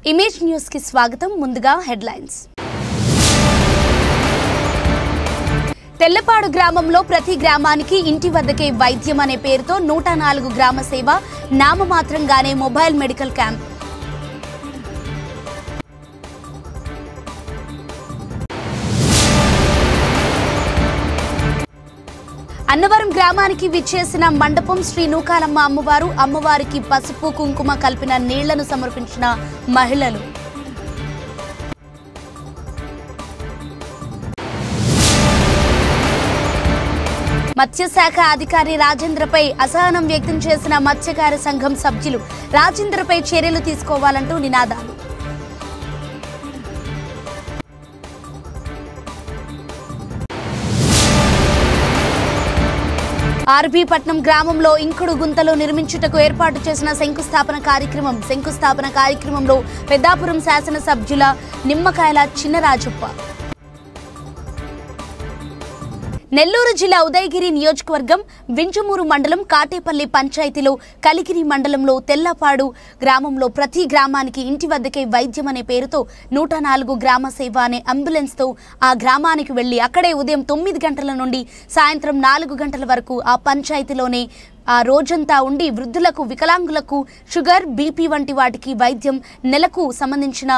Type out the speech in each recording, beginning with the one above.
Image news కి స్వాగతం. ముందుగా హెడ్లైన్స్. తెల్లపాడు గ్రామంలో ప్రతి గ్రామానికి ఇంటి వద్దకే వైద్యం అనే పేరుతో 104 గ్రామ సేవ నామమాత్రంగానే మొబైల్ మెడికల్ క్యాంప్. అన్నవరం గ్రామానికి విచ్చేసిన మండపం శ్రీ నూకాలమ్మ అమ్మవారు. అమ్మవారికి పసుపు కుంకుమ కలిపిన నీళ్లను సమర్పించిన మహిళలు. మత్స్యశాఖ అధికారి రాజేంద్రపై అసహనం వ్యక్తం చేసిన మత్స్యకార సంఘం సభ్యులు. రాజేంద్రపై చర్యలు తీసుకోవాలంటూ నినాదాలు. ఆర్బీపట్నం గ్రామంలో ఇంకుడు గుంతలు నిర్మించుటకు ఏర్పాటు చేసిన శంకుస్థాపన కార్యక్రమంలో పెద్దాపురం శాసనసభ్యుల నిమ్మకాయల చిన్నరాజప్ప. నెల్లూరు జిల్లా ఉదయగిరి నియోజకవర్గం వింజమూరు మండలం కాటేపల్లి పంచాయతీలో కలిగిరి మండలంలో తెల్లపాడు గ్రామంలో ప్రతి గ్రామానికి ఇంటి వద్దకే వైద్యం అనే పేరుతో 104 గ్రామ సేవ అనే అంబులెన్స్తో ఆ గ్రామానికి వెళ్లి అక్కడే ఉదయం 9 గంటల నుండి సాయంత్రం 4 గంటల వరకు ఆ పంచాయతీలోనే ఆ రోజంతా ఉండి వృద్ధులకు, వికలాంగులకు షుగర్, బీపీ వంటి వాటికి వైద్యం, నెలకు సంబంధించిన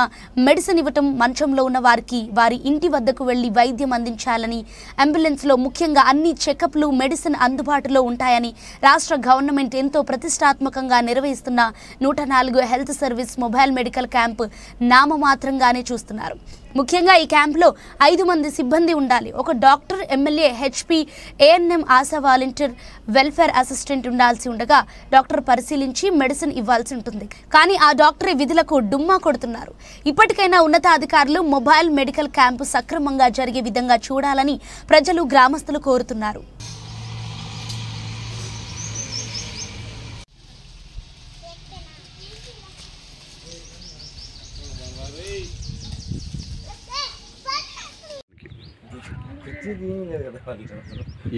మెడిసిన్ ఇవ్వటం, మంచంలో ఉన్న వారికి వారి ఇంటి వద్దకు వెళ్లి వైద్యం అందించాలని, అంబులెన్స్లో ముఖ్యంగా అన్ని చెకప్లు, మెడిసిన్ అందుబాటులో ఉంటాయని రాష్ట్ర గవర్నమెంట్ ఎంతో ప్రతిష్టాత్మకంగా నిర్వహిస్తున్న 104 health service mobile medical camp నామమాత్రంగానే చూస్తున్నారు. ముఖ్యంగా ఈ క్యాంపులో 5 మంది సిబ్బంది ఉండాలి. ఒక doctor, MLA, HP, ANM, Asha volunteer, welfare assistant ఉండాల్సి ఉండగా డాక్టర్ పరిశీలించి మెడిసిన్ ఇవ్వాల్సి ఉంటుంది. కానీ ఆ డాక్టరే విధులకు డుమ్మా కొడుతున్నారు. ఇప్పటికైనా ఉన్నతాధికారులు మొబైల్ మెడికల్ క్యాంపు సక్రమంగా జరిగే విధంగా చూడాలని ప్రజలు, గ్రామస్తులు కోరుతున్నారు.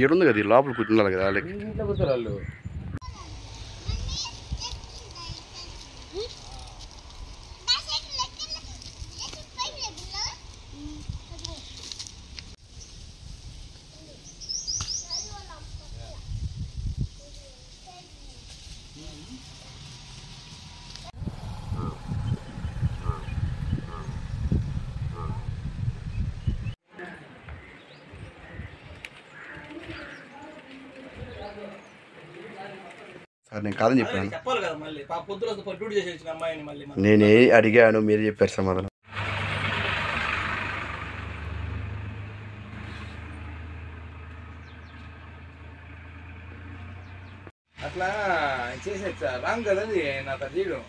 ఏడుంది కదా లోపల కూర్చున్నారు కదా వాళ్ళు. నేను కాదని చెప్పాను. నేనే అడిగాను, మీరు చెప్పారు సమాధానం. అట్లా చేసేది సార్ రాంగ్ కదండి. నాకు తీయడం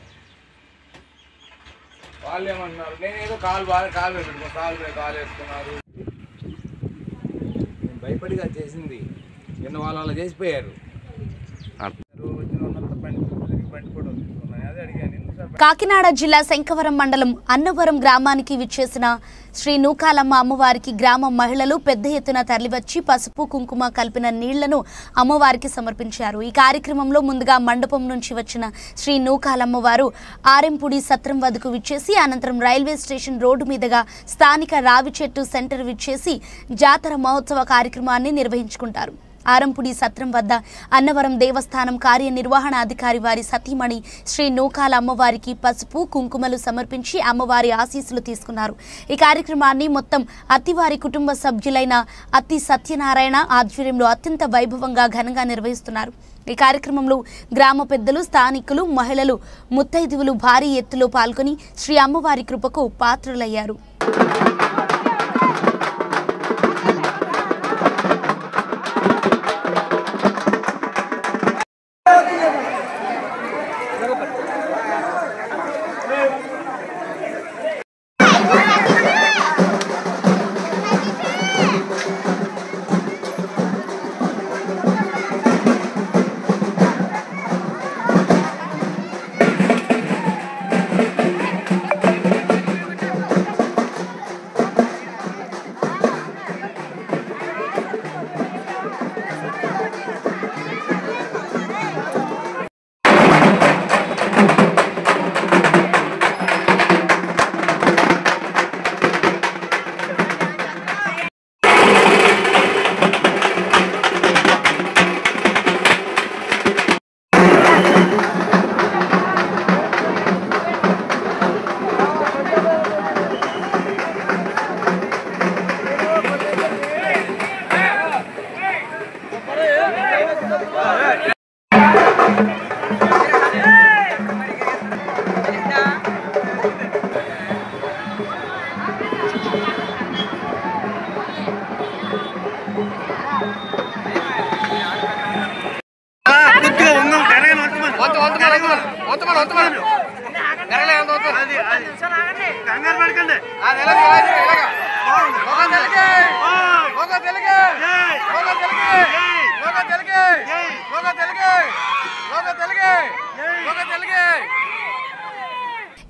వాళ్ళు ఏమంటున్నారు, నేనేదో కాలు పెట్టుకో, కాలు వేసుకున్నారు. నేను భయపడిగా చేసింది. నిన్న వాళ్ళు అలా చేసిపోయారు. కాకినాడ జిల్లా శంకవరం మండలం అన్నవరం గ్రామానికి విచ్చేసిన శ్రీ నూకాలమ్మ అమ్మవారికి గ్రామ మహిళలు పెద్ద ఎత్తున తరలివచ్చి పసుపు కుంకుమ కలిపిన నీళ్లను అమ్మవారికి సమర్పించారు. ఈ కార్యక్రమంలో ముందుగా మండపం నుంచి వచ్చిన శ్రీ నూకాలమ్మ వారు ఆరెంపుడి సత్రం వద్దకు విచ్చేసి అనంతరం రైల్వే స్టేషన్ రోడ్డు మీదుగా స్థానిక రావి చెట్టు సెంటర్ విచ్చేసి జాతర మహోత్సవ కార్యక్రమాన్ని నిర్వహించుకుంటారు. ఆరంపుడి సత్రం వద్ద అన్నవరం దేవస్థానం కార్యనిర్వహణాధికారి వారి సతీమణి శ్రీ నూకాల అమ్మవారికి పసుపు కుంకుమలు సమర్పించి అమ్మవారి ఆశీస్సులు తీసుకున్నారు. ఈ కార్యక్రమాన్ని మొత్తం అత్తివారి కుటుంబ సభ్యులైన అత్తి సత్యనారాయణ ఆధ్వర్యంలో అత్యంత వైభవంగా ఘనంగా నిర్వహిస్తున్నారు. ఈ కార్యక్రమంలో గ్రామ పెద్దలు, స్థానికులు, మహిళలు, ముత్తైదువులు భారీ ఎత్తులో పాల్గొని శ్రీ అమ్మవారి కృపకు పాత్రులయ్యారు.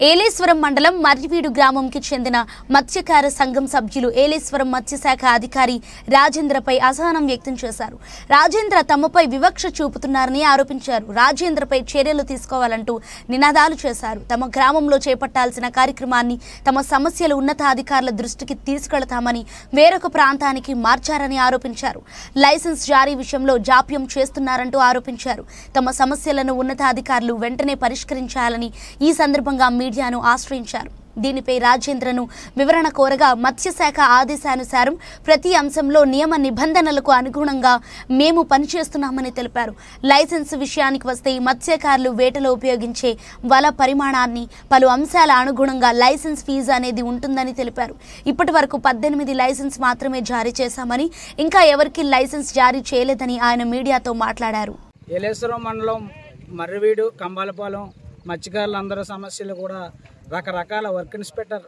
ఏలేశ్వరం మండలం మర్రివీడు గ్రామంకి చెందిన మత్స్యకార సంఘం సభ్యులు ఏలేశ్వరం మత్స్యశాఖ అధికారి రాజేంద్రపై అసహనం వ్యక్తం చేశారు. రాజేంద్ర తమపై వివక్ష చూపుతున్నారని ఆరోపించారు. రాజేంద్రపై చర్యలు తీసుకోవాలంటూ నినాదాలు చేశారు. తమ గ్రామంలో చేపట్టాల్సిన కార్యక్రమాన్ని తమ సమస్యలు ఉన్నతాధికారుల దృష్టికి తీసుకెళతామని వేరొక ప్రాంతానికి మార్చారని ఆరోపించారు. లైసెన్స్ జారీ విషయంలో జాప్యం చేస్తున్నారంటూ ఆరోపించారు. తమ సమస్యలను ఉన్నతాధికారులు వెంటనే పరిష్కరించాలని ఈ సందర్భంగా మీడియాను ఆశ్రయించారు. దీనిపై రాజేంద్రను వివరణ కోరగా మత్స్యశాఖ ఆదేశానుసారం ప్రతి అంశంలో నియమ నిబంధనలకు అనుగుణంగా మేము పనిచేస్తున్నామని తెలిపారు. లైసెన్స్ విషయానికి వస్తే మత్స్యకారులు వేటలో ఉపయోగించే వల పరిమాణాన్ని పలు అంశాల అనుగుణంగా లైసెన్స్ ఫీజు అనేది ఉంటుందని తెలిపారు. ఇప్పటి వరకు 18 లైసెన్స్ మాత్రమే జారీ చేశామని, ఇంకా ఎవరికి లైసెన్స్ జారీ చేయలేదని ఆయన మీడియాతో మాట్లాడారు. ఏలేశ్వరం మండలం మర్రివీడు కంబాలపాలెం మత్స్యకారులందరూ సమస్యలు కూడా రకరకాల వర్క్ ఇన్స్పెక్టర్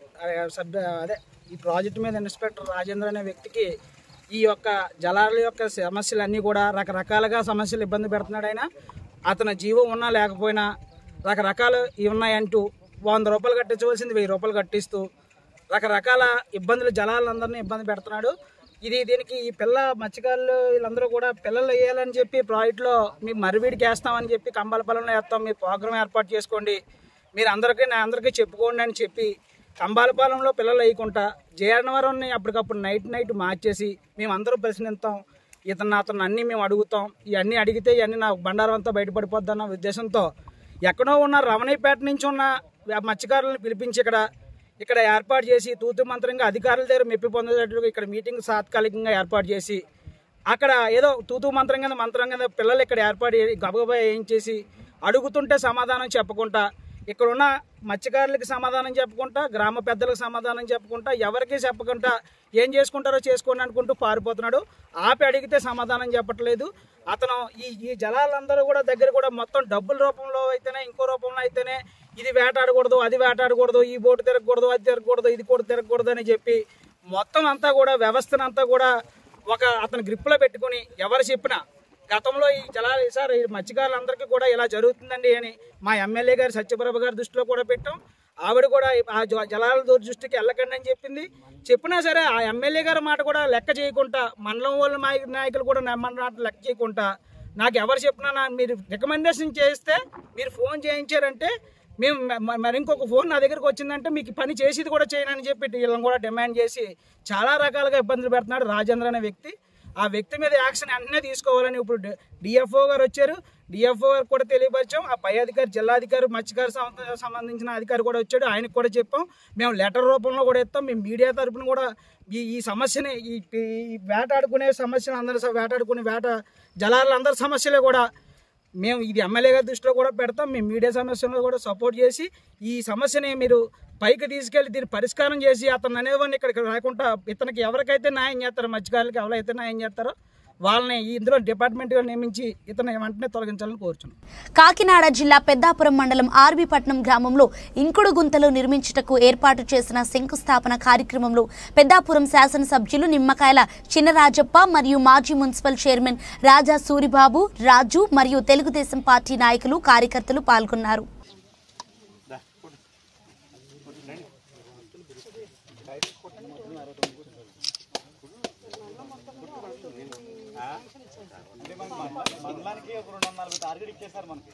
ఈ ప్రాజెక్టు మీద ఇన్స్పెక్టర్ రాజేంద్ర అనే వ్యక్తికి ఈ యొక్క జలాల యొక్క సమస్యలన్నీ కూడా రకరకాలుగా సమస్యలు ఇబ్బంది పెడుతున్నాడు. ఆయన అతను జీవం ఉన్నా లేకపోయినా రకరకాలు ఉన్నాయంటూ 100 రూపాయలు కట్టించవలసింది 1000 రూపాయలు కట్టిస్తూ రకరకాల ఇబ్బందులు జలాలందరినీ ఇబ్బంది పెడుతున్నాడు. దీనికి ఈ మత్స్యకారులు వీళ్ళందరూ కూడా పిల్లలు వేయాలని చెప్పి ప్రాజెక్టులో మేము మర్రివీడికి వేస్తామని చెప్పి కంబాలపాలెంలో వేస్తాం, మీరు ప్రోగ్రామ్ ఏర్పాటు చేసుకోండి, మీరు అందరికీ చెప్పుకోండి అని చెప్పి కంబాలపాలెంలో పిల్లలు వేయకుండా జయనవరాన్ని అప్పటికప్పుడు నైట్ మార్చేసి మేమందరూ ప్రశ్నిస్తాం, అతను అన్నీ మేము అడుగుతాం, ఇవన్నీ అడిగితే ఇవన్నీ నా బండారం అంతా బయటపడిపోద్దన్న ఉద్దేశంతో ఎక్కడో ఉన్న రమణీపేట నుంచి ఉన్న మత్స్యకారులను పిలిపించి ఇక్కడ ఏర్పాటు చేసి తూతు మంత్రంగా అధికారుల దగ్గర మెప్పి పొందేటట్టుగా ఇక్కడ మీటింగ్ తాత్కాలికంగా ఏర్పాటు చేసి అక్కడ ఏదో తూతు మంత్రం కింద పిల్లలు ఇక్కడ ఏర్పాటు గబగబా ఏం చేసి అడుగుతుంటే సమాధానం చెప్పకుండా, ఇక్కడున్న మత్స్యకారులకి సమాధానం చెప్పకుండా, గ్రామ పెద్దలకు సమాధానం చెప్పకుండా, ఎవరికి చెప్పకుండా ఏం చేసుకుంటారో చేసుకోండి అనుకుంటూ పారిపోతున్నాడు. ఆపి అడిగితే సమాధానం చెప్పట్లేదు. అతను ఈ జలాలందరూ కూడా దగ్గర కూడా మొత్తం డబ్బుల రూపంలో అయితేనే ఇంకో రూపంలో అయితేనే ఇది వేటాడకూడదు, అది వేటాడకూడదు, ఈ బోటు తిరగకూడదు, అది తిరగకూడదు, ఇది కూడా తిరగకూడదు అని చెప్పి మొత్తం అంతా కూడా వ్యవస్థనంతా కూడా అతను గ్రిప్లో పెట్టుకుని ఎవరు చెప్పినా గతంలో ఈ జలాలు సార్ ఈ మత్స్యకారులందరికీ కూడా ఇలా జరుగుతుందండి అని మా ఎమ్మెల్యే గారు సత్యప్రభ గారి దృష్టిలో కూడా పెట్టాం. ఆవిడ కూడా ఆ జలాల దృష్టికి వెళ్ళకండి అని చెప్పినా సరే ఆ ఎమ్మెల్యే గారి మాట కూడా లెక్క చేయకుండా, మండలం వాళ్ళ నాయకులు కూడా లెక్క చేయకుండా, నాకు ఎవరు చెప్పినా మీరు రికమెండేషన్ చేస్తే మీరు ఫోన్ చేయించారంటే మేము మరి ఇంకొక ఫోన్ నా దగ్గరకు వచ్చిందంటే మీకు పని చేసేది కూడా చేయనని చెప్పి వీళ్ళని కూడా డిమాండ్ చేసి చాలా రకాలుగా ఇబ్బందులు పెడుతున్నాడు రాజేంద్ర అనే వ్యక్తి. ఆ వ్యక్తి మీద యాక్షన్ వెంటనే తీసుకోవాలని ఇప్పుడు డిఎఫ్ఓ గారు వచ్చారు. డిఎఫ్ఓ గారు కూడా తెలియపరిచాం. ఆ పై అధికారి జిల్లాధికారి మత్స్యకారు సంబంధించిన అధికారి కూడా వచ్చాడు, ఆయనకు కూడా చెప్పాం. మేము లెటర్ రూపంలో కూడా ఇస్తాం. మేము మీడియా తరఫున కూడా ఈ సమస్యని ఈ వేటాడుకునే సమస్యలు అందరూ వేటాడుకునే జలాలందరి సమస్యలే కూడా మేము ఇది ఎమ్మెల్యే గారి దృష్టిలో కూడా పెడతాం. మేము మీడియా సమస్యలను కూడా సపోర్ట్ చేసి ఈ సమస్యని మీరు పైకి తీసుకెళ్లి దీన్ని పరిష్కారం చేసి అతను అనేవాడిని ఇక్కడికి రాకుండా ఇతనికి ఎవరికైతే న్యాయం చేస్తారో మత్స్యకారులకి ఎవరైతే న్యాయం చేస్తారో వాళ్ళని ఇందులో డిపార్ట్మెంట్గా నియమించి ఇతను వెంటనే తొలగించాలని కోరుచున్నాం. కాకినాడ జిల్లా పెద్దాపురం మండలం ఆర్బీపట్నం గ్రామంలో ఇంకుడు గుంతలు నిర్మించుటకు ఏర్పాటు చేసిన శంకుస్థాపన కార్యక్రమంలో పెద్దాపురం శాసనసభ్యులు నిమ్మకాయల చినరాజప్ప మరియు మాజీ మున్సిపల్ చైర్మన్ రాజా సూరిబాబు రాజు మరియు తెలుగుదేశం పార్టీ నాయకులు కార్యకర్తలు పాల్గొన్నారు. మండలానికి ఒక 240 టార్గెట్ ఇచ్చేసారు మనకి.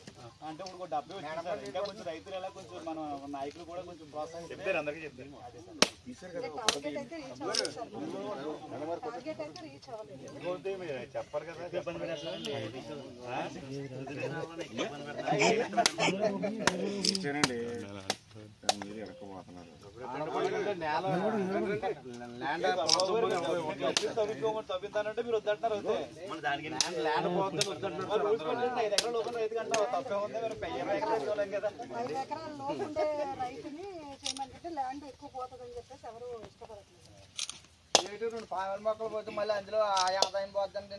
అంటే ఇప్పుడు 70 వచ్చేసారు. ఇంకా కొంచెం రైతులు ఎలా కొంచెం మన నాయకులు కూడా కొంచెం ప్రోత్సాహం చెప్పారు, అందరికీ చెప్పారు. చెప్పాలి కదా ఇచ్చానండి. మీరు ఎడకపోతున్నారు తవ్విందానంటే మీరు వద్దంటున్నారు. అయితే ల్యాండ్ పోతుంది వద్దంటున్నారు. 5 ఎకరాలు లోపల రైతు కంటే తప్పే ఉంది. మీరు 10 ఎకరాలు చూడలేం కదా. 5 ఎకరాల లోపు రైతుని చేయమంటే ల్యాండ్ ఎక్కువ పోతుందని చెప్పేసి ఎవరు ఇష్టపడట్లేదు. మొక్కలు పోతే మళ్ళీ అందులో ఆదాయం పోతుంటే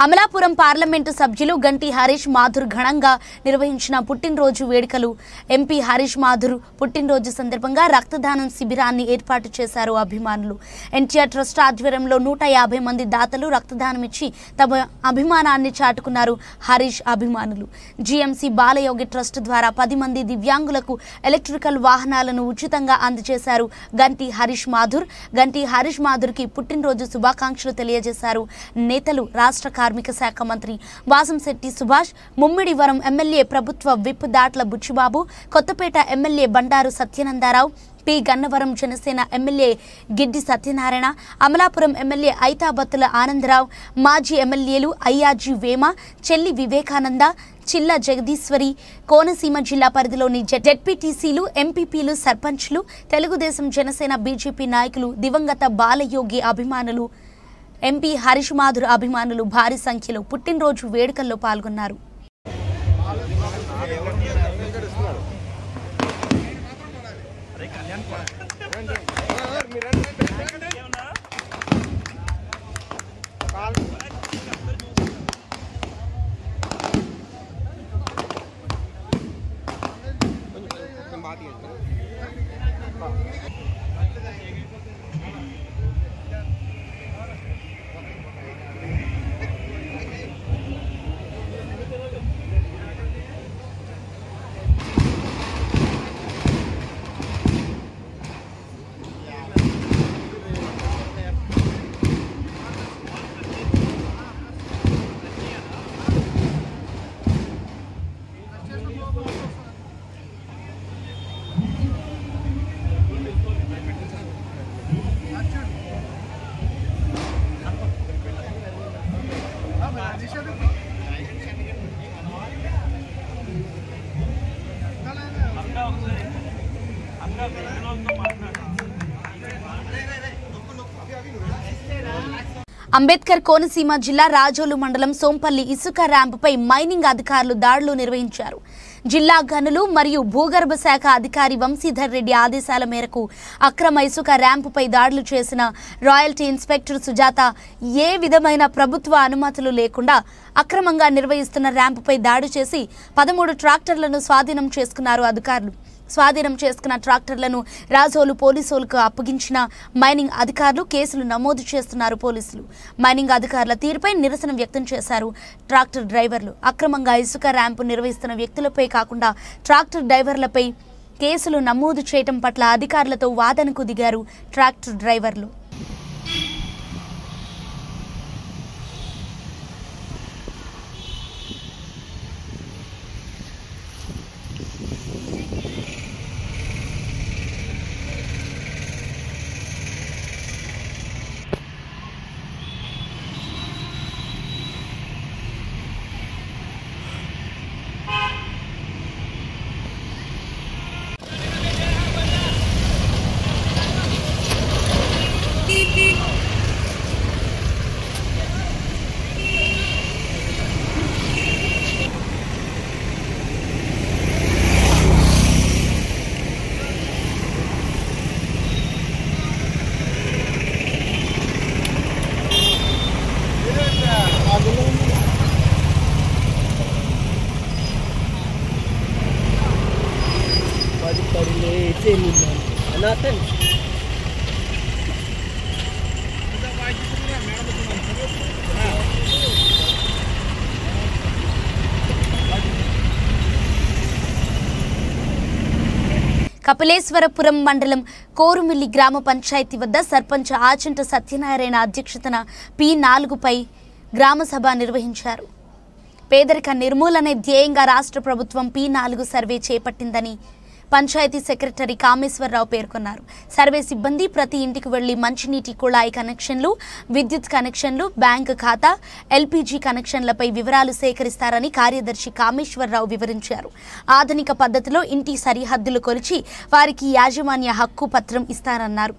అమలాపురం పార్లమెంటు సభ్యులు గంటి హరీష్ మాథుర్ ఘనంగా నిర్వహించిన పుట్టినరోజు వేడుకలు. ఎంపీ హరీష్ మాథుర్ పుట్టినరోజు సందర్భంగా రక్తదానం శిబిరాన్ని ఏర్పాటు చేశారు అభిమానులు. ఎన్టీఆర్ ట్రస్ట్ ఆధ్వర్యంలో 150 మంది దాతలు రక్తదానం ఇచ్చి తమ అభిమానాన్ని చాటుకున్నారు హరీష్ అభిమానులు. జీఎంసీ బాలయోగి ట్రస్ట్ ద్వారా 10 మంది దివ్యాంగులకు ఎలక్ట్రికల్ వాహనాలను ఉచితంగా అందజేశారు గంటి హరీష్ మాథుర్. గంటి హరీష్ మాథుర్కి పుట్టినరోజు శుభాకాంక్షలు తెలియజేశారు నేతలు. రాష్ట్ర కార్మిక శాఖ మంత్రి వాసంశెట్టి సుభాష్, ముమ్మిడివరం ఎమ్మెల్యే ప్రభుత్వ whip Datla Buchibabu, Kothapeta MLA Bandaru Satyanandarao, P Gannavaram Janasena MLA Giddi Satyanarayana, Amalapuram MLA Aithabathula Anandarao, మాజీ ఎమ్మెల్యేలు అయ్యాజీ వేమ, చెల్లి వివేకానంద, చిల్ల జగదీశ్వరి, కోనసీమ జిల్లా పరిధిలోని జెడ్పీటీసీలు, ఎంపీపీలు, సర్పంచ్లు, తెలుగుదేశం జనసేన బీజేపీ నాయకులు, దివంగత బాలయోగి అభిమానులు, ఎంపీ హరీష్ మాథుర్ అభిమానులు భారీ సంఖ్యలో పుట్టినరోజు వేడుకల్లో పాల్గొన్నారు. అంబేద్కర్ కోనసీమ జిల్లా రాజోలు మండలం సోంపల్లి ఇసుక ర్యాంపుపై మైనింగ్ అధికారులు దాడులు నిర్వహించారు. జిల్లా గనులు మరియు భూగర్భ శాఖ అధికారి వంశీధర్ రెడ్డి ఆదేశాల మేరకు అక్రమ ఇసుక ర్యాంపుపై దాడులు చేసిన రాయల్టీ ఇన్స్పెక్టర్ సుజాత ఏ విధమైన ప్రభుత్వ అనుమతులు లేకుండా అక్రమంగా నిర్వహిస్తున్న ర్యాంపుపై దాడి చేసి 13 ట్రాక్టర్లను స్వాధీనం చేసుకున్నారు అధికారులు. స్వాధీనం చేసుకున్న ట్రాక్టర్లను రాజోలు పోలీసులకు అప్పగించిన మైనింగ్ అధికారులు కేసులు నమోదు చేస్తున్నారు పోలీసులు. మైనింగ్ అధికారుల తీరుపై నిరసన వ్యక్తం చేశారు ట్రాక్టర్ డ్రైవర్లు. అక్రమంగా ఇసుక ర్యాంపు నిర్వహిస్తున్న వ్యక్తులపై కాకుండా ట్రాక్టర్ డ్రైవర్లపై కేసులు నమోదు చేయడం పట్ల అధికారులతో వాదనకు దిగారు ట్రాక్టర్ డ్రైవర్లు. కపిలేశ్వరపురం మండలం కోరుమిల్లి గ్రామ పంచాయతీ వద్ద సర్పంచ్ ఆచంట సత్యనారాయణ అధ్యక్షతన P4పై గ్రామ సభ నిర్వహించారు. పేదరిక నిర్మూలనే ధ్యేయంగా రాష్ట్ర ప్రభుత్వం P4 సర్వే చేపట్టిందని పంచాయతీ సెక్రటరీ కామేశ్వరరావు పేర్కొన్నారు. సర్వే సిబ్బంది ప్రతి ఇంటికి వెళ్లి మంచినీటి కుళాయి కనెక్షన్లు, విద్యుత్ కనెక్షన్లు, బ్యాంకు ఖాతా, ఎల్పీజీ కనెక్షన్లపై వివరాలు సేకరిస్తారని కార్యదర్శి కామేశ్వరరావు వివరించారు. ఆధునిక పద్ధతిలో ఇంటి సరిహద్దులు కొలిచి వారికి యాజమాన్య హక్కు పత్రం ఇస్తారన్నారు.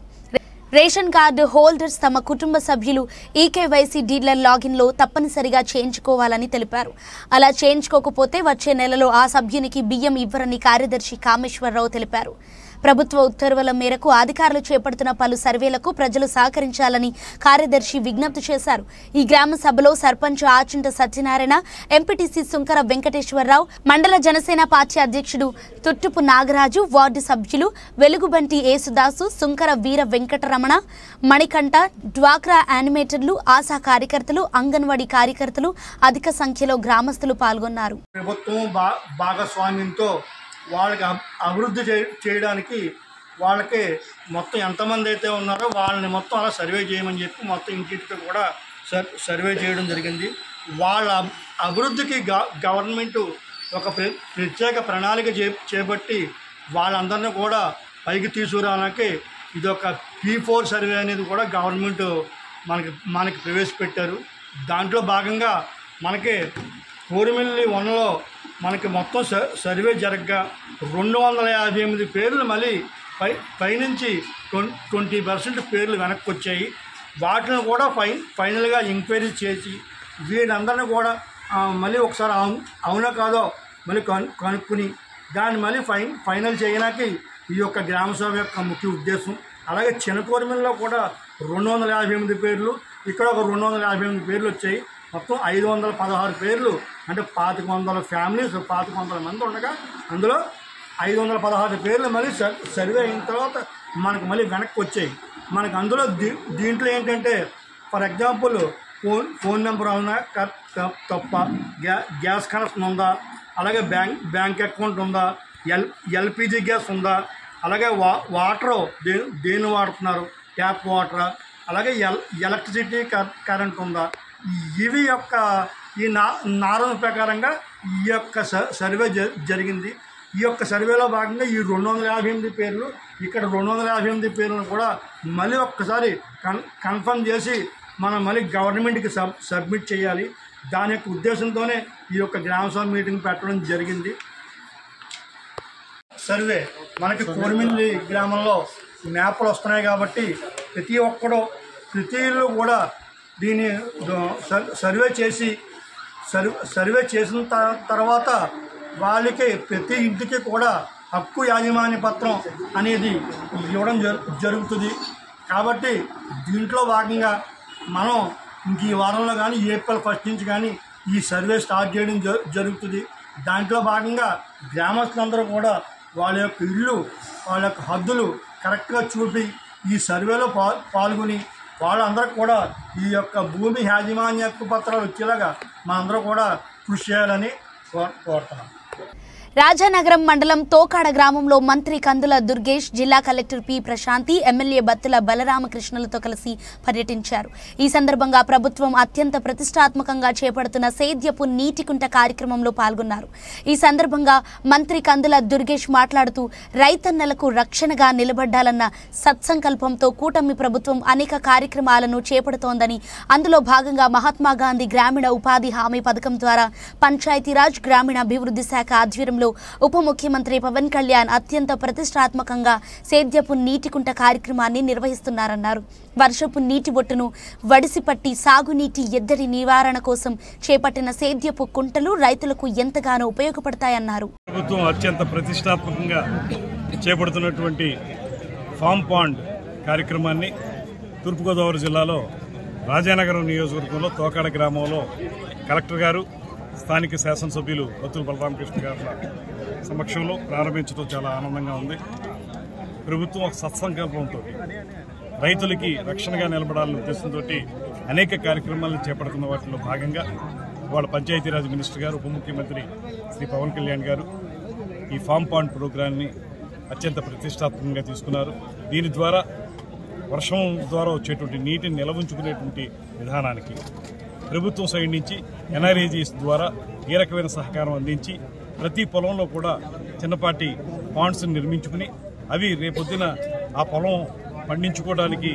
రేషన్ కార్డు హోల్డర్స్ తమ కుటుంబ సభ్యులు ఈకేవైసీ డీలర్ లాగిన్లో తప్పనిసరిగా చేయించుకోవాలని తెలిపారు. అలా చేయించుకోకపోతే వచ్చే నెలలో ఆ సభ్యునికి బియ్యం ఇవ్వరని కార్యదర్శి కామేశ్వరరావు తెలిపారు. ప్రభుత్వ ఉత్తర్వుల మేరకు అధికారులు చేపడుతున్న పలు సర్వేలకు ప్రజలు సహకరించాలని కార్యదర్శి విజ్ఞప్తి చేశారు. ఈ గ్రామ సభలో సర్పంచ్ ఆచింట సత్యనారాయణ, ఎంపీటీసీ సుంకర వెంకటేశ్వరరావు, మండల జనసేన పార్టీ అధ్యక్షుడు తుట్టుపు నాగరాజు, వార్డు సభ్యులు వెలుగుబంటి యేసుదాసు, సుంకర వీర వెంకటరమణ, మణికంఠ, డ్వాక్రా యానిమేటర్లు, ఆశా కార్యకర్తలు, అంగన్వాడీ కార్యకర్తలు అధిక సంఖ్యలో గ్రామస్తులు పాల్గొన్నారు. ప్రభుత్వం భాగస్వామ్యంతో వాళ్ళకి అభివృద్ధి చేయడానికి వాళ్ళకి మొత్తం ఎంతమంది అయితే ఉన్నారో వాళ్ళని మొత్తం అలా సర్వే చేయమని చెప్పి మొత్తం ఇంటికి కూడా సర్వే చేయడం జరిగింది. వాళ్ళ అభివృద్ధికి గవర్నమెంట్ ఒక ప్రత్యేక ప్రణాళిక చేపట్టి వాళ్ళందరినీ కూడా పైకి తీసుకురావడానికి ఇది ఒక P4 సర్వే అనేది కూడా గవర్నమెంట్ మనకి ప్రవేశపెట్టారు. దాంట్లో భాగంగా మనకి కోరిమిల్లి 1లో మనకి మొత్తం సర్వే జరగగా 258 పేర్లు మళ్ళీ పైనుంచి 20% పేర్లు వెనక్కి వచ్చాయి. వాటిని కూడా ఫైనల్గా ఎంక్వైరీ చేసి వీళ్ళందరినీ కూడా మళ్ళీ ఒకసారి అవునో కాదో మళ్ళీ కనుక్కుని దాన్ని మళ్ళీ ఫైనల్ చేయడానికి ఈ యొక్క గ్రామసభ యొక్క ముఖ్య ఉద్దేశం. అలాగే చిన్నకోరిమిల్లో కూడా 258 పేర్లు, ఇక్కడ ఒక 258 పేర్లు వచ్చాయి. మొత్తం 516 పేర్లు, అంటే 2500 ఫ్యామిలీస్, 2500 మంది ఉండగా అందులో 516 పేర్లు మళ్ళీ సర్వే అయిన తర్వాత మనకు మళ్ళీ వెనక్కి వచ్చాయి. మనకు అందులో దీంట్లో ఏంటంటే ఫర్ ఎగ్జాంపుల్ ఫోన్ నెంబర్ అవునా తప్ప, గ్యాస్ కనెక్షన్ ఉందా, అలాగే బ్యాంక్ అకౌంట్ ఉందా, ఎల్పిజి గ్యాస్ ఉందా, అలాగే వాటరు దేని వాడుతున్నారు, ట్యాప్ వాటర్, అలాగే ఎలక్ట్రిసిటీ కరెంట్ ఉందా, ఇవి యొక్క ఈ నారం ప్రకారంగా ఈ యొక్క సర్వే జరిగింది. ఈ యొక్క సర్వేలో భాగంగా ఈ 258 పేర్లు, ఇక్కడ 258 పేర్లను కూడా మళ్ళీ ఒక్కసారి కన్ఫర్మ్ చేసి మనం మళ్ళీ గవర్నమెంట్కి సబ్మిట్ చేయాలి. దాని యొక్క ఉద్దేశంతోనే ఈ యొక్క గ్రామసభ మీటింగ్ పెట్టడం జరిగింది. సర్వే మనకి కోరిమిల్లి గ్రామంలో మ్యాప్లు వస్తున్నాయి కాబట్టి ప్రతి ఒక్కడు ప్రతి ఇల్లు కూడా దీన్ని సర్వే చేసిన తర్వాత వాళ్ళకి ప్రతి ఇంటికి కూడా హక్కు యాజమాన్య పత్రం అనేది ఇవ్వడం జరుగుతుంది. కాబట్టి దీంట్లో భాగంగా మనం ఇంక ఈ వారంలో కానీ ఏప్రిల్ 1 నుంచి కానీ ఈ సర్వే స్టార్ట్ చేయడం జరుగుతుంది. దాంట్లో భాగంగా గ్రామస్తులందరూ కూడా వాళ్ళ యొక్క ఇళ్ళు, వాళ్ళ యొక్క హద్దులు కరెక్ట్గా చూపి ఈ సర్వేలో పాల్గొని వాళ్ళందరూ కూడా ఈ యొక్క భూమి యాజమాన్య హక్కు పత్రాలు వచ్చేలాగా మనందరూ కూడా కృషి చేయాలని కోరుతున్నాం. రాజానగరం మండలం తోకాడ గ్రామంలో మంత్రి కందుల దుర్గేష్, జిల్లా collector P Prashanthi, MLA Battula బలరామకృష్ణలతో కలిసి పర్యటించారు. ఈ సందర్భంగా ప్రభుత్వం అత్యంత ప్రతిష్టాత్మకంగా చేపడుతున్న సేద్యపు నీటికుంట కార్యక్రమంలో పాల్గొన్నారు. ఈ సందర్భంగా మంత్రి కందుల దుర్గేష్ మాట్లాడుతూ రైతన్నలకు రక్షణగా నిలబడ్డాలన్న సత్సంకల్పంతో కూటమి ప్రభుత్వం అనేక కార్యక్రమాలను చేపడుతోందని, అందులో భాగంగా మహాత్మా గాంధీ గ్రామీణ ఉపాధి హామీ పథకం ద్వారా పంచాయతీరాజ్ గ్రామీణాభివృద్ధి శాఖ ఆధ్వర్యంలో ఉప ముఖ్యమంత్రి పవన్ కళ్యాణ్ అత్యంత ప్రతిష్టాత్మకంగా సేద్యపు నీటికుంట కార్యక్రమాన్ని నిర్వహిస్తున్నారన్నారు. వర్షపు నీటి బొట్టును వడిసిపట్టి సాగునీటి ఎద్దడి నివారణ కోసం చేపట్టిన సేద్యపు కుంటలు రైతులకు ఎంతగానో ఉపయోగపడతాయన్నారు. ప్రభుత్వం అత్యంత ప్రతిష్టాత్మకంగా చేపడుతున్నటువంటి ఫామ్ పాండ్ కార్యక్రమాన్ని తూర్పుగోదావరి జిల్లాలో రాజానగరం నియోజకవర్గంలో తోకాడ గ్రామంలో కలెక్టర్ గారు, స్థానిక శాసనసభ్యులు బత్తుల బలరామకృష్ణ గారి సమక్షంలో ప్రారంభించడం చాలా ఆనందంగా ఉంది. ప్రభుత్వం ఒక సత్సంకల్పంతో రైతులకి రక్షణగా నిలబడాలనే ఉద్దేశంతో అనేక కార్యక్రమాలను చేపడుతున్న వాటిలో భాగంగా వాళ్ళ పంచాయతీరాజ్ మినిస్టర్ గారు, ఉప ముఖ్యమంత్రి శ్రీ పవన్ కళ్యాణ్ గారు ఈ ఫామ్ పాండ్ ప్రోగ్రాన్ని అత్యంత ప్రతిష్టాత్మకంగా తీసుకున్నారు. దీని ద్వారా వర్షం ద్వారా వచ్చేటువంటి నీటిని నిల్వ ఉంచుకునేటువంటి విధానానికి ప్రభుత్వం సైడ్ నుంచి ఎన్ఆర్ఏజీస్ ద్వారా ఏ రకమైన సహకారం అందించి ప్రతి పొలంలో కూడా చిన్నపాటి పాండ్స్ని నిర్మించుకుని అవి రేపొద్దున ఆ పొలం పండించుకోవడానికి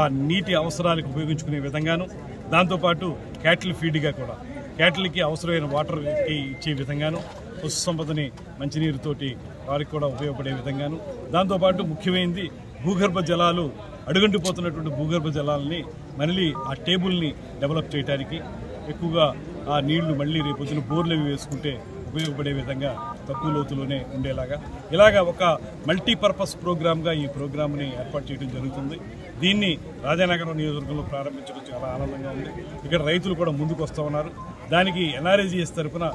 ఆ నీటి అవసరాలకు ఉపయోగించుకునే విధంగాను, దాంతోపాటు క్యాటిల్ ఫీడ్గా కూడా క్యాటిల్కి అవసరమైన వాటర్కి ఇచ్చే విధంగాను, పశు సంపదని మంచినీరుతోటి వారికి కూడా ఉపయోగపడే విధంగాను, దాంతోపాటు ముఖ్యమైనది భూగర్భ జలాలు అడుగంటిపోతున్నటువంటి భూగర్భ జలాలని మళ్ళీ ఆ టేబుల్ని డెవలప్ చేయడానికి, ఎక్కువగా ఆ నీళ్లు మళ్ళీ రేపొద్దున బోర్లు అవి వేసుకుంటే ఉపయోగపడే విధంగా తక్కువ లోతులోనే ఉండేలాగా ఇలాగా ఒక మల్టీపర్పస్ ప్రోగ్రామ్గా ఈ ప్రోగ్రామ్ని ఏర్పాటు చేయడం జరుగుతుంది. దీన్ని రాజానగరం నియోజకవర్గంలో ప్రారంభించడం చాలా ఆనందంగా ఉంది. ఇక్కడ రైతులు కూడా ముందుకు వస్తూ ఉన్నారు. దానికి ఎన్ఆర్ఈజీఎస్ తరఫున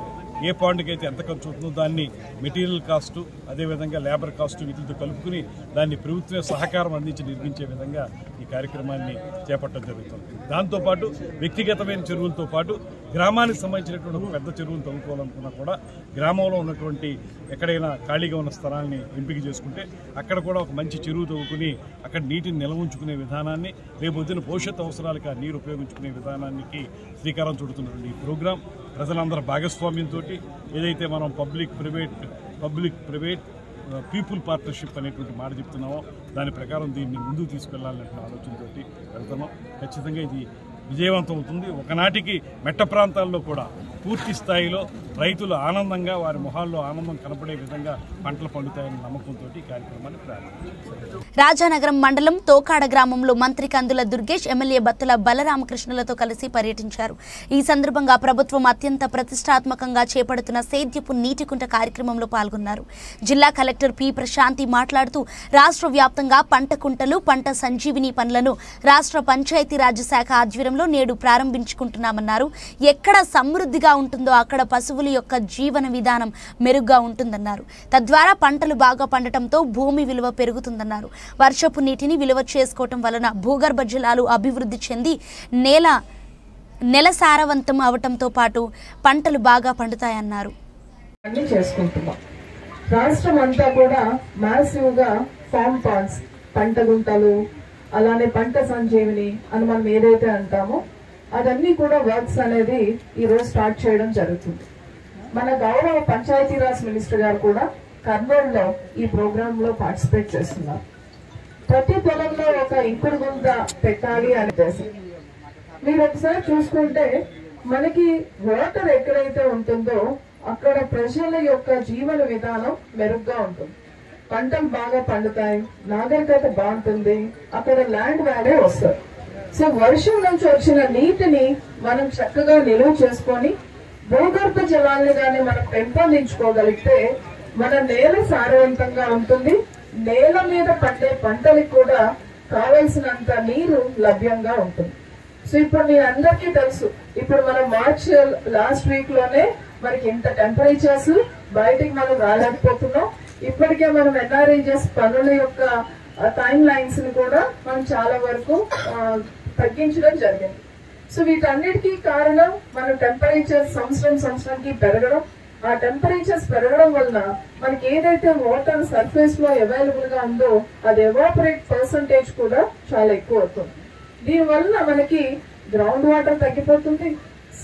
ఏ పాయింట్కి అయితే ఎంత ఖర్చు అవుతుందో దాన్ని మెటీరియల్ కాస్టు, అదేవిధంగా లేబర్ కాస్టు వీటితో కలుపుకుని దాన్ని ప్రభుత్వ సహకారం అందించి నిర్మించే విధంగా ఈ కార్యక్రమాన్ని చేపట్టడం జరుగుతుంది. దాంతోపాటు వ్యక్తిగతమైన చెరువులతో పాటు గ్రామానికి సంబంధించినటువంటి ఒక పెద్ద చెరువులు తవ్వుకోవాలనుకున్నా కూడా గ్రామంలో ఉన్నటువంటి ఎక్కడైనా ఖాళీగా ఉన్న స్థలాన్ని ఎంపిక చేసుకుంటే అక్కడ కూడా ఒక మంచి చెరువు తవ్వుకుని అక్కడ నీటిని నిల్వ ఉంచుకునే విధానాన్ని, రేపొద్దున భవిష్యత్ అవసరాలకు ఆ నీరు ఉపయోగించుకునే విధానానికి శ్రీకారం చుడుతున్నటువంటి ఈ ప్రోగ్రాం ప్రజలందరూ భాగస్వామ్యంతో ఏదైతే మనం పబ్లిక్ ప్రైవేట్ పీపుల్ పార్ట్నర్షిప్ అనేటువంటి మాట చెప్తున్నామో దాని ప్రకారం దీన్ని ముందుకు తీసుకెళ్లాలనే ఆలోచనతో వెళ్తున్నాం. ఖచ్చితంగా ఇది విజయవంతం అవుతుంది. ఒకనాటికి మెట్ట ప్రాంతాల్లో కూడా పూర్తి స్థాయిలో రైతులు ఆనందంగా వారి మొహాల్లో ఆనందం కనపడే విధంగా పంటలు పండుతాయన్న నమ్మకంతో ఈ కార్యక్రమాన్ని ప్రారంభించారు. రాజానగరం మండలం తోకాడ గ్రామంలో మంత్రి కందుల దుర్గేష్, ఎమ్మెల్యే బత్తుల బలరామకృష్ణులతో కలిసి పర్యటించారు. ఈ సందర్భంగా ప్రభుత్వం అత్యంత ప్రతిష్టాత్మకంగా చేపడుతున్న సేద్యపు నీటికుంట కార్యక్రమంలో పాల్గొన్నారు. జిల్లా కలెక్టర్ పి ప్రశాంతి మాట్లాడుతూ రాష్ట్ర వ్యాప్తంగా పంట కుంటలు, పంట సంజీవిని పనులను రాష్ట్ర పంచాయతీరాజ్ శాఖ ఆధ్వర్యంలో నేడు ప్రారంభించుకుంటున్నామన్నారు. ఎక్కడ సమృద్ధిగా ఉంటుందో అక్కడ పశువుల యొక్క జీవన విధానం మెరుగ్గా ఉంటుందన్నారు. తద్వారా పంటలు బాగా పండటంతో భూమి విలువ పెరుగుతుందన్నారు. వర్షపు నీటిని విలువ చేసుకోవటం వలన భూగర్భ జలాలు అభివృద్ధి చెంది నెల సారవంతం అవటంతో పాటు పంటలు బాగా పండుతాయన్నారు. చేసుకుంటున్నాం. రాష్ట్రం అంతా కూడా మాసివ్ గా ఫామ్ పాండ్స్, పంట గుంటలు, అలానే పంట సంజీవిని అని మనం ఏదైతే అంటామో అదన్నీ కూడా వర్క్స్ అనేది ఈ రోజు స్టార్ట్ చేయడం జరుగుతుంది. మన గౌరవ పంచాయతీరాజ్ మినిస్టర్ గారు కూడా కర్నూలులో ఈ ప్రోగ్రామ్ లో పార్టిసిపేట్ చేస్తున్నారు. ప్రతి పొలంలో ఒక ఇంకుడు గుంత పెట్టాలి అనే ఉద్దేశం. మీరు ఒకసారి చూసుకుంటే మనకి వాటర్ ఎక్కడైతే ఉంటుందో అక్కడ ప్రజల యొక్క జీవన విధానం మెరుగ్గా ఉంటుంది. పంటలు బాగా పండుతాయి, నాగరికత బాగుంటుంది, అక్కడ ల్యాండ్ వాల్యూ వస్తుంది. సో వర్షం నుంచి వచ్చిన నీటిని మనం చక్కగా నిలువ చేసుకొని భూగర్భ జలాన్ని గాని మనం పెంపొందించుకోగలిగితే మన నేల సారవంతంగా ఉంటుంది. నేల మీద పడ్డే పంటలకు కూడా కావలసినంత నీరు లభ్యంగా ఉంటుంది. సో ఇప్పుడు మీ అందరికీ తెలుసు, ఇప్పుడు మనం మార్చ్ లాస్ట్ వీక్ లోనే మనకి ఇంత టెంపరేచర్స్, బయటికి మనం రాలేకపోతున్నాం. ఇప్పటికే మనం ఎన్ఆర్ఈజీఎస్ పనుల యొక్క టైం లైన్స్ ని కూడా మనం చాలా వరకు తగ్గించడం జరిగింది. సో వీటన్నిటికీ కారణం మన టెంపరేచర్ సంవత్సరానికి పెరగడం. ఆ టెంపరేచర్స్ పెరగడం వలన మనకి ఏదైతే వాటర్ సర్ఫేస్ లో అవైలబుల్ గా ఉందో అది ఎవాపరేట్ పర్సంటేజ్ కూడా చాలా ఎక్కువ అవుతుంది. దీని వలన మనకి గ్రౌండ్ వాటర్ తగ్గిపోతుంది,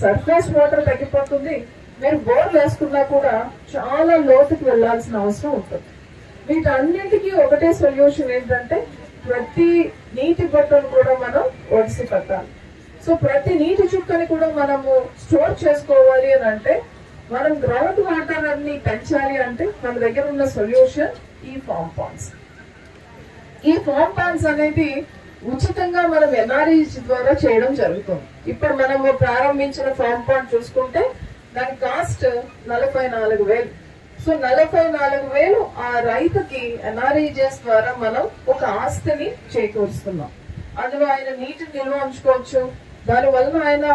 సర్ఫేస్ వాటర్ తగ్గిపోతుంది. మీరు బోర్లు వేసుకున్నా కూడా చాలా లోతుకు వెళ్లాల్సిన అవసరం ఉంటుంది. వీటన్నింటికి ఒకటే సొల్యూషన్ ఏంటంటే ప్రతి నీటి బొట్టను కూడా మనం ఒడిసి పెట్టాలి. సో ప్రతి నీటి చుక్కని కూడా మనము స్టోర్ చేసుకోవాలి అని అంటే, మనం గ్రౌండ్ వాటర్ అన్ని పెంచాలి అంటే మన దగ్గర ఉన్న సొల్యూషన్ ఈ ఫామ్ పాండ్స్. ఈ ఫామ్ పాండ్స్ అనేది ఉచితంగా మనం ఎన్ఆర్ఈజీ ద్వారా చేయడం జరుగుతుంది. ఇప్పుడు మనము ప్రారంభించిన ఫామ్ పాండ్ చూసుకుంటే దాని కాస్ట్ 44,000. సో 44,000 ఆ రైతుకి ఎన్ఆర్ఈజీఎస్ ద్వారా మనం ఒక ఆస్తిని చేకూరుస్తున్నాం. అందులో ఆయన నీటిని నిల్వ ఉంచుకోవచ్చు. దాని వలన ఆయన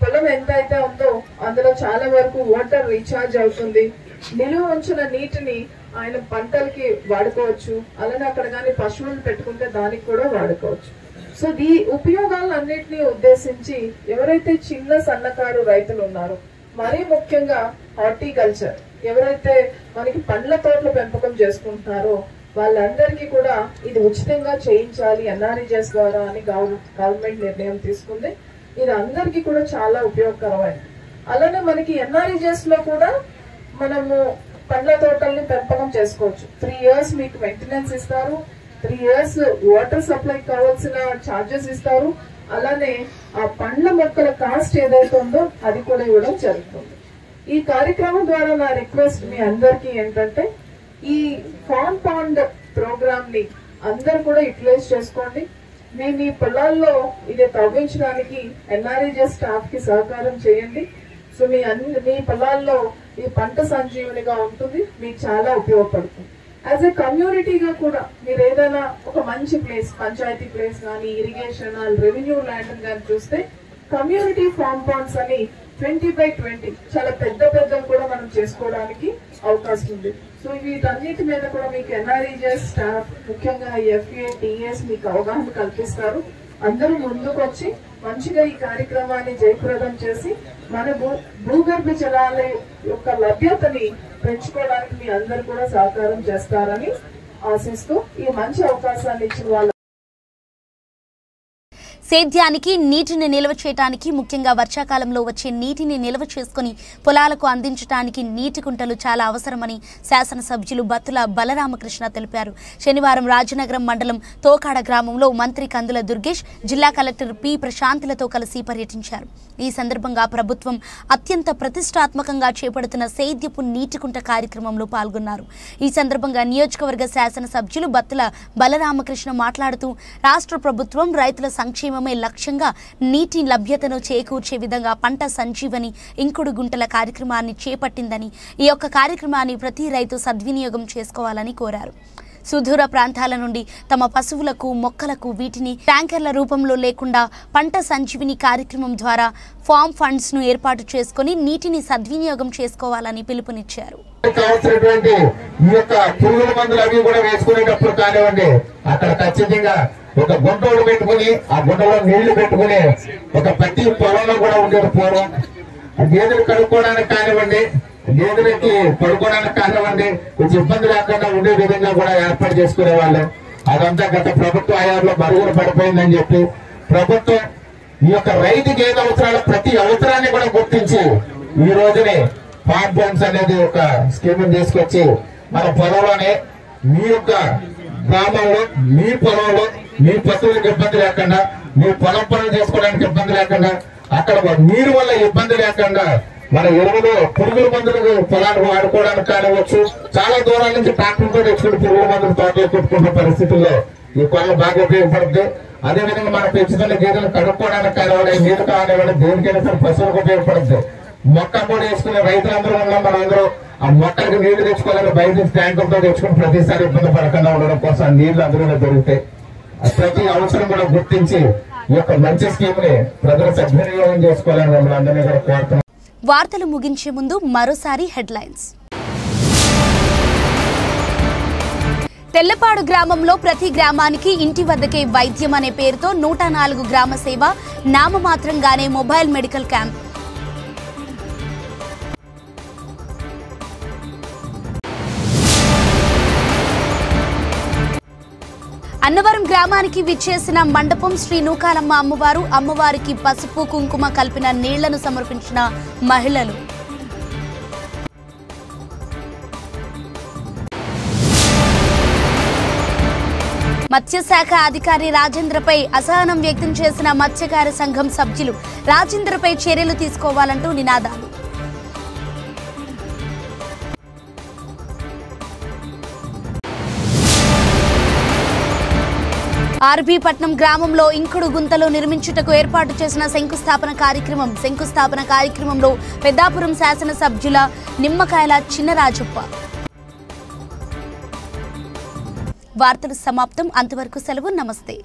పొలం ఎంతైతే ఉందో అందులో చాలా వరకు వాటర్ రీఛార్జ్ అవుతుంది. నిలువ ఉంచిన నీటిని ఆయన పంటలకి వాడుకోవచ్చు. అలానే అక్కడ కానీ పశువులు పెట్టుకుంటే దానికి కూడా వాడుకోవచ్చు. సో ఈ ఉపయోగాలన్నింటినీ ఉద్దేశించి ఎవరైతే చిన్న సన్నకారు రైతులు ఉన్నారో, మరీ ముఖ్యంగా హార్టికల్చర్ ఎవరైతే మనకి పండ్ల తోటల పెంపకం చేసుకుంటున్నారో వాళ్ళందరికీ కూడా ఇది ఉచితంగా చేయించాలి ఎన్ఆర్ఈజీఎస్ ద్వారా అని గవర్నమెంట్ నిర్ణయం తీసుకుంది. ఇది అందరికీ కూడా చాలా ఉపయోగకరమైనది. అలానే మనకి ఎన్ఆర్ఈజీఎస్ లో కూడా మనము పండ్ల తోటల్ని పెంపకం చేసుకోవచ్చు. 3 years మీకు మెయింటెనెన్స్ ఇస్తారు, 3 years వాటర్ సప్లై కావాల్సిన ఛార్జెస్ ఇస్తారు. అలానే ఆ పండ్ల మొక్కల కాస్ట్ ఏదైతే ఉందో అది కూడా ఇవ్వడం జరుగుతుంది. ఈ కార్యక్రమం ద్వారా నా రిక్వెస్ట్ మీ అందరికీ ఏంటంటే ఈ ఫామ్ పాండ్ ప్రోగ్రామ్ ని అందరు కూడా యూటిలైజ్ చేసుకోండి. మీ పొలాల్లో ఇది తవ్వించడానికి ఎన్ఆర్ఈజెస్ స్టాఫ్ కి సహకారం చేయండి. సో మీ పొలాల్లో ఈ పంట సంజీవనిగా ఉంటుంది, మీకు చాలా ఉపయోగపడుతుంది. యాజ్ ఎ కమ్యూనిటీగా కూడా మీరు ఏదైనా ఒక మంచి ప్లేస్, పంచాయతీ ప్లేస్ కానీ, ఇరిగేషన్ రెవెన్యూ ల్యాండ్ కానీ చూస్తే కమ్యూనిటీ ఫార్మ్ పాండ్స్ అని 20x20 చాలా పెద్ద కూడా మనం చేసుకోవడానికి అవకాశం ఉంది. సో వీటన్నిటి మీద కూడా మీకు ఎన్ఆర్ఈజెస్ స్టాఫ్, ముఖ్యంగా ఎఫ్ఏ టీఎస్ మీకు అవగాహన కల్పిస్తారు. అందరూ ముందుకు వచ్చి మంచిగా ఈ కార్యక్రమాన్ని జయప్రదం చేసి మన భూగర్భ జలాల యొక్క లభ్యతని పెంచుకోవడానికి మీ అందరూ కూడా సహకారం చేస్తారని ఆశిస్తూ ఈ మంచి అవకాశాన్ని ఇచ్చిన వాళ్ళ సేద్యానికి నీటిని నిల్వ చేయడానికి, ముఖ్యంగా వర్షాకాలంలో వచ్చే నీటిని నిల్వ చేసుకుని పొలాలకు అందించడానికి నీటి కుంటలు చాలా అవసరమని శాసనసభ్యులు బత్తుల బలరామకృష్ణ తెలిపారు. శనివారం రాజనగరం మండలం తోకాడ గ్రామంలో మంత్రి కందుల దుర్గేష్, జిల్లా కలెక్టర్ పి ప్రశాంతులతో కలిసి పర్యటించారు. ఈ సందర్భంగా ప్రభుత్వం అత్యంత ప్రతిష్టాత్మకంగా చేపడుతున్న సేద్యపు నీటికుంట కార్యక్రమంలో పాల్గొన్నారు. ఈ సందర్భంగా నియోజకవర్గ శాసనసభ్యులు బత్తుల బలరామకృష్ణ మాట్లాడుతూ రాష్ట్ర ప్రభుత్వం రైతుల సంక్షేమమే లక్ష్యంగా నీటి లభ్యతను చేకూర్చే విధంగా పంట సంజీవని ఇంకుడు గుంటల కార్యక్రమాన్ని చేపట్టిందని, ఈ యొక్క కార్యక్రమాన్ని ప్రతి రైతు సద్వినియోగం చేసుకోవాలని కోరారు. సుదూర ప్రాంతాల నుండి తమ పశువులకు, మొక్కలకు వీటిని ట్యాంకర్ల రూపంలో లేకుండా పంట సంజీవిని కార్యక్రమం ద్వారా ఫార్మ్ ఫండ్స్ ను ఏర్పాటు చేసుకుని నీటిని సద్వినియోగం చేసుకోవాలని పిలుపునిచ్చారు. కావాల్సినటువంటి ఈ యొక్క పురుగుల మందులు అవి కూడా వేసుకునేటప్పుడు కానివ్వండి, అక్కడ ఖచ్చితంగా ఒక గుంటలు పెట్టుకుని ఆ గుంటలో నీళ్లు పెట్టుకుని ఒక ప్రతి పొలంలో కూడా ఉండేది పూర్వం. గేదెలు కడుక్కోవడానికి కానివ్వండి, గేదెలకి పడుకోవడానికి కానివ్వండి, కొంచెం ఇబ్బంది లేకుండా ఉండే విధంగా కూడా ఏర్పాటు చేసుకునే వాళ్ళు. అదంతా గత ప్రభుత్వ హయాంలో మరుగున పడిపోయిందని చెప్పి ప్రభుత్వం ఈ యొక్క రైతుకి ఏది అవసరాలు ప్రతి అవసరాన్ని కూడా గుర్తించి ఈ రోజుని ఫార్మ్ ఫండ్స్ అనేది ఒక స్కీమ్ తీసుకొచ్చి మన పొలంలోనే మీ యొక్క గ్రామంలో, మీ పొలంలో మీ పశువులకు ఇబ్బంది లేకుండా, మీ పొలం పనులు చేసుకోవడానికి ఇబ్బంది లేకుండా, అక్కడ నీరు వల్ల ఇబ్బంది లేకుండా మన ఎరువులు, పురుగుల మందులు పొలానికి వాడుకోవడానికి కానివచ్చు. చాలా దూరాల నుంచి ట్రాక్టర్తో తెచ్చుకుని పురుగుల మందులు తోటలో పెట్టుకున్న పరిస్థితుల్లో ఈ కొనలు బాగా ఉపయోగపడుతుంది. అదేవిధంగా మనం పెంచుతున్న గేదెలు కడుక్కోవడానికి కానివ్వండి, నీరు కానివ్వండి, దేనికైనా సరే పశువులకు ఉపయోగపడుతుంది. మొక్క కూడా వేసుకునే రైతులందరూ ఉన్నాం. మనందరూ ఆ మొక్కలకు నీళ్లు తెచ్చుకోవాలని బయట నుంచి ట్యాంకులతో తెచ్చుకుని ప్రతిసారి ఇబ్బంది పడకుండా ఉండడం కోసం ఆ నీళ్లు అందులోనే దొరుకుతాయి. ప్రతి అవసరం కూడా గుర్తించి ఈ యొక్క మంచి స్కీమ్ ని ప్రజలు సద్వినియోగం చేసుకోవాలని మమ్మల్ని అందరినీ కూడా కోరుతున్నాం. వార్తలు ముగించే ముందు మరోసారి హెడ్లైన్స్. తెల్లపాడు గ్రామంలో ప్రతి గ్రామానికి ఇంటి వద్దకే వైద్యం అనే పేరుతో 104 గ్రామ సేవ, నామమాత్రంగానే మొబైల్ మెడికల్ క్యాంప్. అన్నవరం గ్రామానికి విచ్చేసిన మండపం శ్రీ నూకాలమ్మ అమ్మవారు, అమ్మవారికి పసుపు కుంకుమ కలిపిన నీళ్లను సమర్పించిన మహిళలు. మత్స్యశాఖ అధికారి రాజేంద్రపై అసహనం వ్యక్తం చేసిన మత్స్యకార సంఘం సభ్యులు, రాజేంద్రపై చర్యలు తీసుకోవాలంటూ నినాదాలు. ఆర్బీ పట్నం గ్రామంలో ఇంకుడు గుంతలు నిర్మించుటకు ఏర్పాటు చేసిన శంకుస్థాపన కార్యక్రమంలో పెద్దాపురం శాసనసభ్యుల నిమ్మకాయల చిన్నరాజప్ప. వార్తలు సమాప్తం. అంతవరకు సెలవు. నమస్తే.